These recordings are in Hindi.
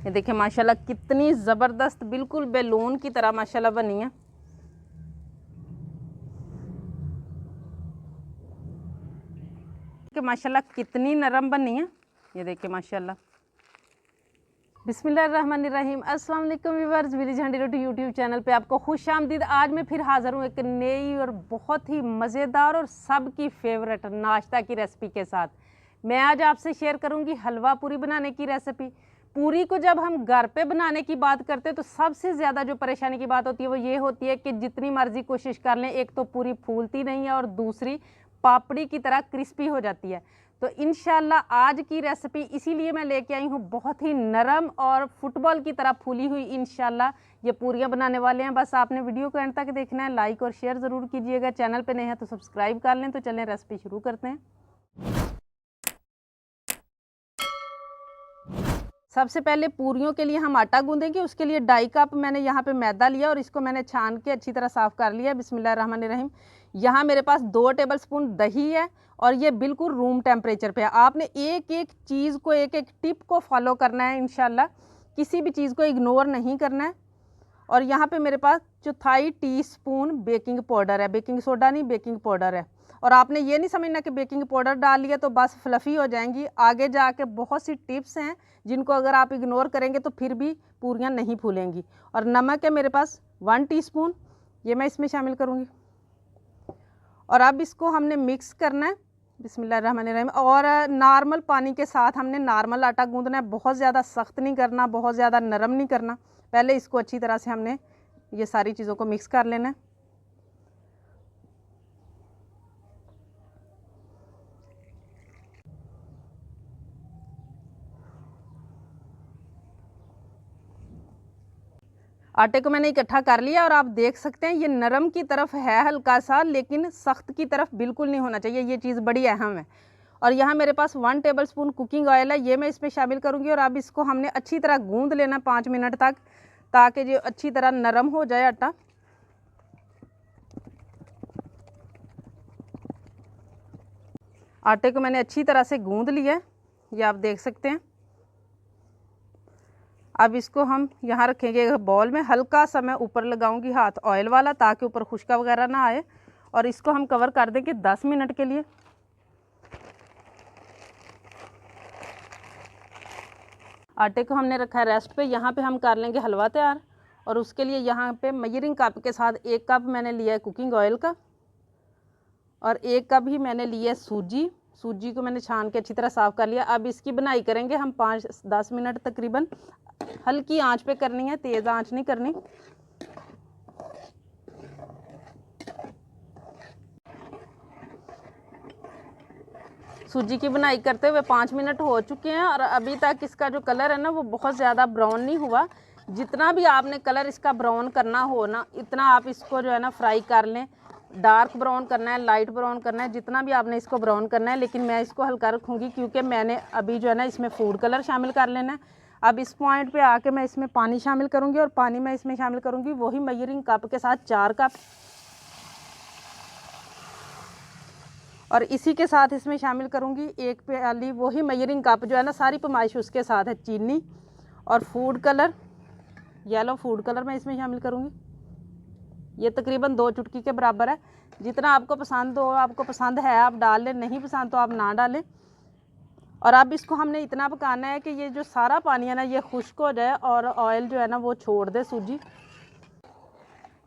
ये देखिए माशाल्लाह कितनी ज़बरदस्त, बिल्कुल बैलून की तरह माशाल्लाह बनी है। कि माशाल्लाह कितनी नरम बनी है। ये देखिए माशाल्लाह। बिस्मिल्लाहिर्रहमानिर्रहीम। अस्सलाम वालेकुम व्यूअर्स, मेरी झंडी रोटी यूट्यूब चैनल पे आपको खुश आमदीद। आज मैं फिर हाज़िर हूँ एक नई और बहुत ही मज़ेदार और सबकी फेवरेट नाश्ता की रेसिपी के साथ। मैं आज आपसे शेयर करूँगी हलवा पूरी बनाने की रेसिपी। पूरी को जब हम घर पे बनाने की बात करते हैं तो सबसे ज़्यादा जो परेशानी की बात होती है वो ये होती है कि जितनी मर्जी कोशिश कर लें, एक तो पूरी फूलती नहीं है और दूसरी पापड़ी की तरह क्रिस्पी हो जाती है। तो इंशाल्लाह आज की रेसिपी इसीलिए मैं लेके आई हूँ, बहुत ही नरम और फुटबॉल की तरह फूली हुई इंशाल्लाह ये पूरियाँ बनाने वाले हैं। बस आपने वीडियो को एंड तक देखना है, लाइक और शेयर ज़रूर कीजिएगा। चैनल पे नए हैं तो सब्सक्राइब कर लें। तो चलें रेसिपी शुरू करते हैं। सबसे पहले पूरियों के लिए हम आटा गूंदेंगे। उसके लिए 2.5 कप मैंने यहाँ पे मैदा लिया और इसको मैंने छान के अच्छी तरह साफ़ कर लिया। बिस्मिल्लाहिर्रहमानिर्रहीम। यहाँ मेरे पास 2 टेबलस्पून दही है और ये बिल्कुल रूम टेम्परेचर पे है। आपने एक एक चीज़ को, एक एक टिप को फॉलो करना है इंशाल्लाह, किसी भी चीज़ को इग्नोर नहीं करना है। और यहाँ पे मेरे पास 1/4 टीस्पून बेकिंग पाउडर है, बेकिंग सोडा नहीं, बेकिंग पाउडर है। और आपने ये नहीं समझना कि बेकिंग पाउडर डाल लिया तो बस फ्लफ़ी हो जाएंगी। आगे जाके बहुत सी टिप्स हैं जिनको अगर आप इग्नोर करेंगे तो फिर भी पूरियाँ नहीं फूलेंगी। और नमक है मेरे पास 1 टीस्पून, ये मैं इसमें शामिल करूँगी। और अब इसको हमने मिक्स करना है। बिस्मिल्लाहिर्रहमानिर्रहीम। और नॉर्मल पानी के साथ हमने नॉर्मल आटा गूंदना है, बहुत ज़्यादा सख्त नहीं करना, बहुत ज़्यादा नरम नहीं करना। पहले इसको अच्छी तरह से हमने ये सारी चीज़ों को मिक्स कर लेना है। आटे को मैंने इकट्ठा कर लिया और आप देख सकते हैं ये नरम की तरफ है हल्का सा, लेकिन सख्त की तरफ बिल्कुल नहीं होना चाहिए। ये चीज़ बड़ी अहम है। और यहाँ मेरे पास 1 टेबलस्पून कुकिंग ऑयल है, ये मैं इसमें शामिल करूँगी। और अब इसको हमने अच्छी तरह गूंद लेना 5 मिनट तक, ताकि ये अच्छी तरह नरम हो जाए आटा। आटे को मैंने अच्छी तरह से गूंद लिया, ये आप देख सकते हैं। अब इसको हम यहाँ रखेंगे बॉल में। हल्का सा मैं ऊपर लगाऊंगी हाथ ऑयल वाला, ताकि ऊपर खुश्का वगैरह ना आए। और इसको हम कवर कर देंगे 10 मिनट के लिए। आटे को हमने रखा है रेस्ट पे। यहाँ पे हम कर लेंगे हलवा तैयार। और उसके लिए यहाँ पे मेजरिंग कप के साथ 1 कप मैंने लिया है कुकिंग ऑयल का, और 1 कप ही मैंने लिया है सूजी। सूजी को मैंने छान के अच्छी तरह साफ़ कर लिया। अब इसकी बनाई करेंगे हम 5-10 मिनट तकरीबन। हल्की आंच पे करनी है, तेज़ आंच नहीं करनी। सूजी की बनाई करते हुए 5 मिनट हो चुके हैं और अभी तक इसका जो कलर है ना वो बहुत ज़्यादा ब्राउन नहीं हुआ। जितना भी आपने कलर इसका ब्राउन करना हो ना, इतना आप इसको जो है ना फ्राई कर लें। डार्क ब्राउन करना है, लाइट ब्राउन करना है, जितना भी आपने इसको ब्राउन करना है। लेकिन मैं इसको हल्का रखूँगी क्योंकि मैंने अभी जो है ना इसमें फूड कलर शामिल कर लेना है। अब इस पॉइंट पे आके मैं इसमें पानी शामिल करूँगी, और पानी मैं इसमें शामिल करूँगी वही मेजरिंग कप के साथ 4 कप। और इसी के साथ इसमें शामिल करूँगी 1 प्याली वही मेजरिंग कप जो है ना, सारी पैमाइश उसके साथ है, चीनी और food colour, yellow food colour मैं इसमें शामिल करूँगी। ये तकरीबन 2 चुटकी के बराबर है। जितना आपको पसंद हो, आपको पसंद है आप डाल लें, नहीं पसंद तो आप ना डालें। और अब इसको हमने इतना पकाना है कि ये जो सारा पानी है ना ये खुश्क हो जाए और ऑयल जो है ना वो छोड़ दे सूजी।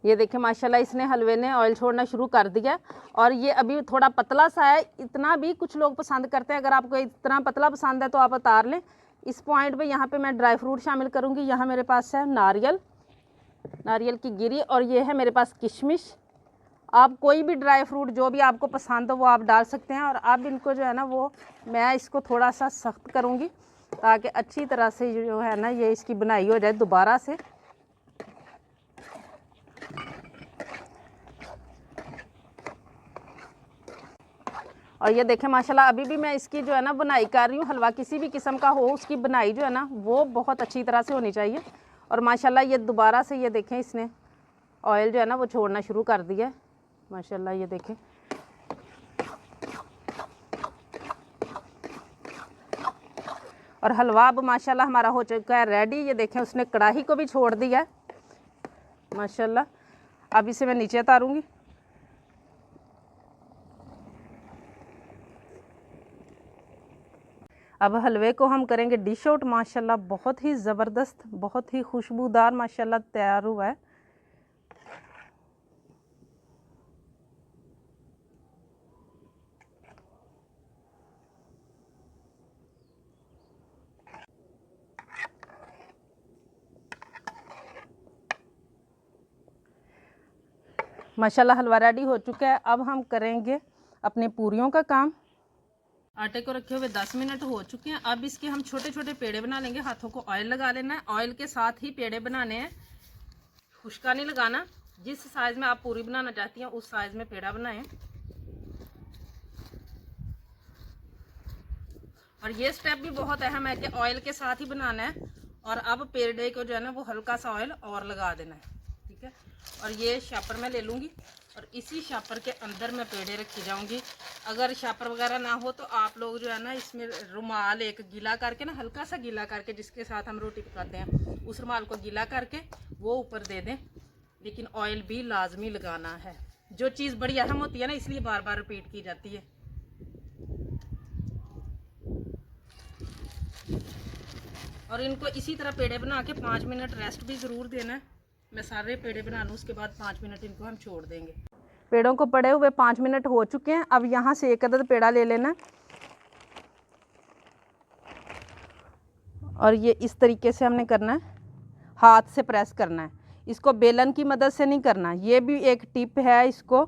ये देखिए माशाल्लाह इसने हलवे ने ऑयल छोड़ना शुरू कर दिया। और ये अभी थोड़ा पतला सा है, इतना भी कुछ लोग पसंद करते हैं। अगर आपको इतना पतला पसंद है तो आप उतार लें। इस पॉइंट पे यहाँ पे मैं ड्राई फ्रूट शामिल करूँगी। यहाँ मेरे पास है नारियल, नारियल की गिरी, और ये है मेरे पास किशमिश। आप कोई भी ड्राई फ्रूट जो भी आपको पसंद हो वो आप डाल सकते हैं। और अब इनको जो है ना वो मैं इसको थोड़ा सा सख्त करूँगी, ताकि अच्छी तरह से जो है ना ये इसकी बनाई हो जाए दोबारा से। और ये देखें माशाल्लाह अभी भी मैं इसकी जो है ना बुनाई कर रही हूँ। हलवा किसी भी किस्म का हो, उसकी बुनाई जो है ना वो बहुत अच्छी तरह से होनी चाहिए। और माशाल्लाह ये दोबारा से ये देखें इसने ऑयल जो है ना वो छोड़ना शुरू कर दिया है माशाल्लाह। ये देखें और हलवा अब माशाल्लाह हमारा हो चुका है रेडी। ये देखें उसने कढ़ाई को भी छोड़ दिया है माशाल्लाह। अब इसे मैं नीचे उतारूंगी। अब हलवे को हम करेंगे डिश आउट माशाल्लाह। बहुत ही ज़बरदस्त, बहुत ही खुशबूदार माशाल्लाह तैयार हुआ है। माशाल्लाह हलवा रेडी हो चुका है। अब हम करेंगे अपने पूरियों का काम। आटे को रखे हुए 10 मिनट हो चुके हैं। अब इसके हम छोटे छोटे पेड़े बना लेंगे। हाथों को ऑयल लगा लेना है। ऑयल के साथ ही पेड़े बनाने हैं, खुश्का नहीं लगाना। जिस साइज़ में आप पूरी बनाना चाहती हैं उस साइज़ में पेड़ा बनाएं। और ये स्टेप भी बहुत अहम है कि ऑयल के साथ ही बनाना है। और अब पेड़े को जो है ना वो हल्का सा ऑयल और लगा देना है, ठीक है। और ये शापर मैं ले लूँगी और इसी शापर के अंदर मैं पेड़े रखी जाऊंगी। अगर शापर वगैरह ना हो तो आप लोग जो है ना इसमें रुमाल एक गीला करके ना, हल्का सा गीला करके, जिसके साथ हम रोटी पकाते हैं उस रुमाल को गीला करके वो ऊपर दे दें। लेकिन ऑयल भी लाजमी लगाना है। जो चीज़ बड़ी अहम होती है ना इसलिए बार बार रिपीट की जाती है। और इनको इसी तरह पेड़े बना के 5 मिनट रेस्ट भी ज़रूर देना है। मैं सारे पेड़े बना लूँ, उसके बाद 5 मिनट इनको हम छोड़ देंगे। पेड़ों को पड़े हुए 5 मिनट हो चुके हैं। अब यहाँ से एक अदद पेड़ा ले लेना और ये इस तरीके से हमने करना है, हाथ से प्रेस करना है। इसको बेलन की मदद से नहीं करना। ये भी एक टिप है इसको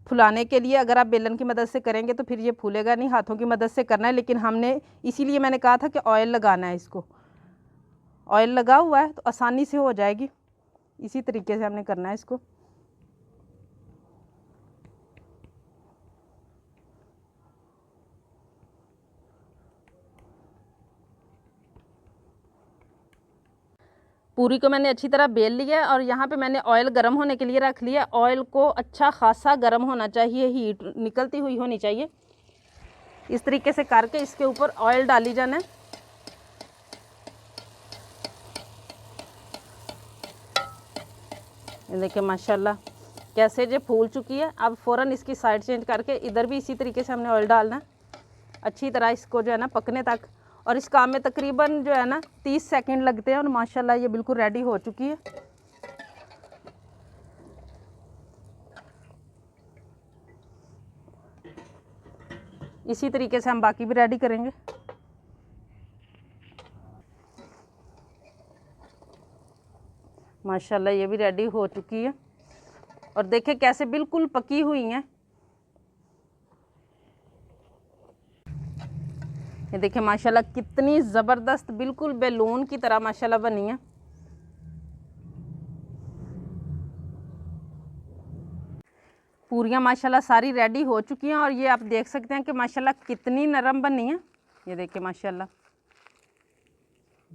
फुलाने के लिए। अगर आप बेलन की मदद से करेंगे तो फिर ये फूलेगा नहीं, हाथों की मदद से करना है। लेकिन हमने इसीलिए मैंने कहा था कि ऑयल लगाना है। इसको ऑयल लगा हुआ है तो आसानी से हो जाएगी। इसी तरीके से हमने करना है इसको। पूरी को मैंने अच्छी तरह बेल लिया है और यहाँ पे मैंने ऑयल गर्म होने के लिए रख लिया। ऑयल को अच्छा खासा गर्म होना चाहिए, हीट निकलती हुई होनी चाहिए। इस तरीके से करके इसके ऊपर ऑयल डाली जाना है। ये देखिए माशाल्लाह कैसे जो फूल चुकी है। अब फ़ौरन इसकी साइड चेंज करके इधर भी इसी तरीके से हमने ऑयल डालना है अच्छी तरह इसको जो है ना पकने तक। और इस काम में तकरीबन जो है ना 30 सेकंड लगते हैं। और माशाल्लाह ये बिल्कुल रेडी हो चुकी है। इसी तरीके से हम बाकी भी रेडी करेंगे। माशाल्लाह ये भी रेडी हो चुकी है और देखें कैसे बिल्कुल पकी हुई हैं। ये देखिए माशाल्लाह कितनी ज़बरदस्त बिल्कुल बैलून की तरह माशाल्लाह बनी है। पूरियाँ माशाल्लाह सारी रेडी हो चुकी हैं और ये आप देख सकते हैं कि माशाल्लाह कितनी नरम बनी है। ये देखिए माशाल्लाह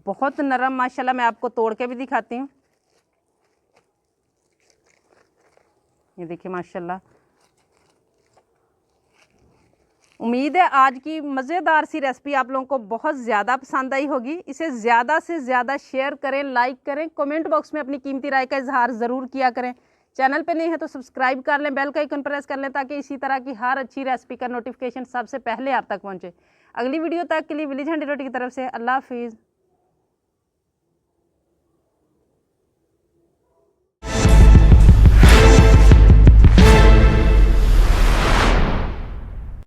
बहुत नरम माशाल्लाह। मैं आपको तोड़ के भी दिखाती हूँ। ये देखिए माशाल्लाह। उम्मीद है आज की मज़ेदार सी रेसिपी आप लोगों को बहुत ज़्यादा पसंद आई होगी। इसे ज़्यादा से ज़्यादा शेयर करें, लाइक करें, कमेंट बॉक्स में अपनी कीमती राय का इजहार ज़रूर किया करें। चैनल पे नहीं है तो सब्सक्राइब कर लें, बेल का आइकन प्रेस कर लें ताकि इसी तरह की हर अच्छी रेसिपी का नोटिफिकेशन सबसे पहले आप तक पहुँचे। अगली वीडियो तक के लिए विलेज हैंडी रोटी की तरफ से अल्लाह हाफिज़।